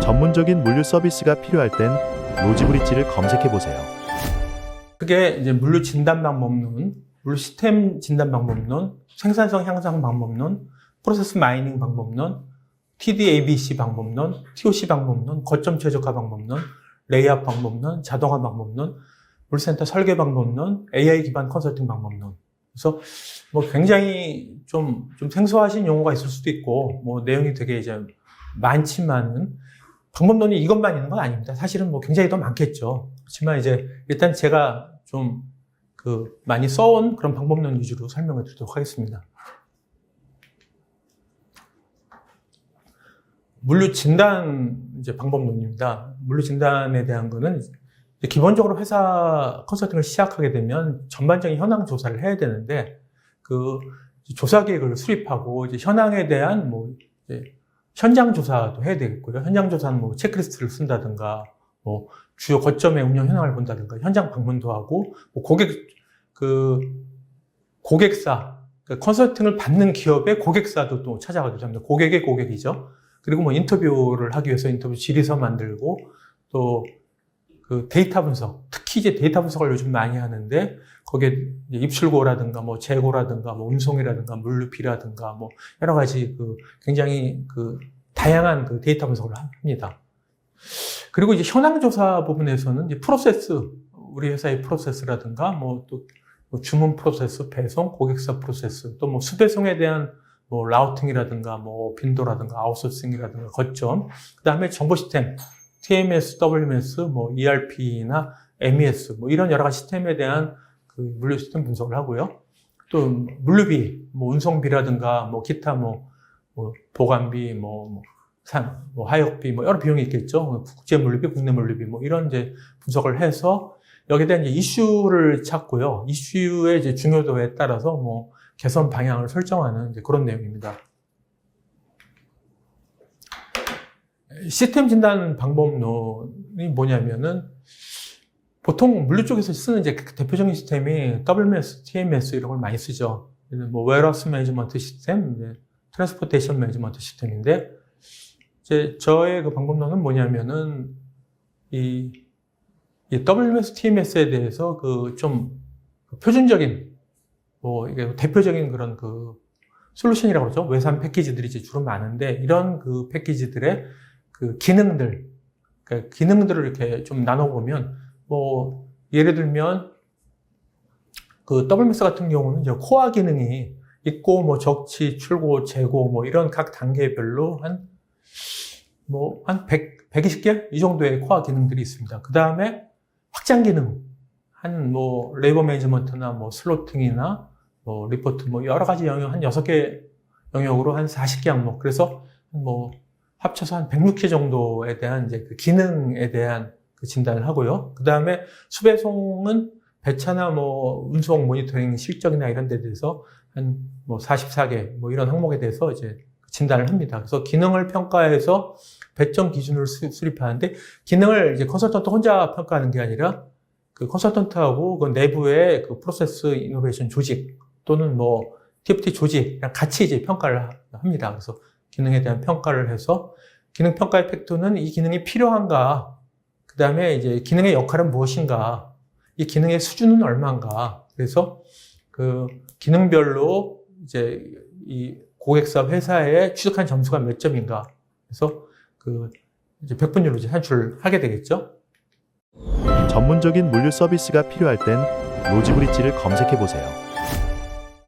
전문적인 물류 서비스가 필요할 땐 로지브릿지를 검색해 보세요. 그게 이제 물류 진단 방법론, 물류 시스템 진단 방법론, 생산성 향상 방법론, 프로세스 마이닝 방법론, TDABC 방법론, TOC 방법론, 거점 최적화 방법론, 레이아웃 방법론, 자동화 방법론, 물센터 설계 방법론, AI 기반 컨설팅 방법론. 그래서 뭐 굉장히 좀 생소하신 용어가 있을 수도 있고, 뭐 내용이 되게 이제 많지만은 방법론이 이것만 있는 건 아닙니다. 사실은 뭐 굉장히 더 많겠죠. 그렇지만 이제 일단 제가 좀 많이 써온 그런 방법론 위주로 설명을 드리도록 하겠습니다. 물류 진단 이제 방법론입니다. 물류 진단에 대한 거는 기본적으로 회사 컨설팅을 시작하게 되면 전반적인 현황 조사를 해야 되는데 그 조사 계획을 수립하고 이제 현황에 대한 뭐 이제 현장 조사도 해야 되겠고요. 현장 조사는 뭐 체크리스트를 쓴다든가 뭐 주요 거점의 운영 현황을 본다든가 현장 방문도 하고 뭐 고객사 컨설팅을 받는 기업의 고객사도 또 찾아가기도 합니다. 고객의 고객이죠. 그리고 뭐 인터뷰를 하기 위해서 인터뷰 질의서 만들고 또 그 데이터 분석, 특히 이제 데이터 분석을 요즘 많이 하는데 거기에 입출고라든가 뭐 재고라든가 뭐 운송이라든가 물류비라든가 뭐 여러 가지 굉장히 다양한 데이터 분석을 합니다. 그리고 이제 현황 조사 부분에서는 이제 프로세스, 우리 회사의 프로세스라든가 뭐 또 주문 프로세스, 배송, 고객사 프로세스, 또 뭐 수배송에 대한 뭐 라우팅이라든가 뭐 빈도라든가 아웃소싱이라든가 거점, 그다음에 정보 시스템, TMS, WMS, 뭐 ERP나 MES 뭐 이런 여러 가지 시스템에 대한 물류 시스템 분석을 하고요. 또 물류비, 뭐 운송비라든가 뭐 기타 뭐 보관비, 뭐 하역비 뭐 여러 비용이 있겠죠. 국제 물류비, 국내 물류비 뭐 이런 이제 분석을 해서 여기에 대한 이제 이슈를 찾고요. 이슈의 이제 중요도에 따라서 뭐 개선 방향을 설정하는 이제 그런 내용입니다. 시스템 진단 방법론이 뭐냐면은 보통 물류 쪽에서 쓰는 이제 대표적인 시스템이 WMS, TMS 이런 걸 많이 쓰죠. 뭐 웨어하우스 매니지먼트 시스템, 트랜스포테이션 매니지먼트 시스템인데 이제 저의 그 방법론은 뭐냐면은 이 WMS, TMS에 대해서 좀 표준적인 이게 대표적인 그런 솔루션이라고 그러죠. 외산 패키지들이 이제 주로 많은데 이런 패키지들의 기능들, 그러니까 기능들을 이렇게 좀 나눠보면 뭐 예를 들면 WMS 같은 경우는 이제 코어 기능이 있고 뭐 적치, 출고, 재고 뭐 이런 각 단계별로 한 120개 이 정도의 코어 기능들이 있습니다. 그 다음에 확장 기능, 레이버 매니지먼트나 슬로팅이나 리포트 여러 가지 영역, 한 6개 영역으로 한 40개 항목. 그래서 합쳐서 한 106개 정도에 대한 이제 기능에 대한 진단을 하고요. 그 다음에 수배송은 배차나 운송 모니터링 실적이나 이런 데 대해서 한 44개 이런 항목에 대해서 이제 진단을 합니다. 그래서 기능을 평가해서 배점 기준을 수립하는데 기능을 이제 컨설턴트 혼자 평가하는 게 아니라 컨설턴트하고 내부의 프로세스 이노베이션 조직 또는 TFT 조직이랑 같이 이제 평가를 합니다. 그래서 기능에 대한 평가를 해서 기능 평가의 팩트는 이 기능이 필요한가, 그 다음에 이제 기능의 역할은 무엇인가, 이 기능의 수준은 얼마인가. 그래서 기능별로 이제 이 고객사 회사에 취득한 점수가 몇 점인가. 그래서 이제 백분율로 이제 산출하게 되겠죠. 전문적인 물류 서비스가 필요할 땐 로지브릿지를 검색해 보세요.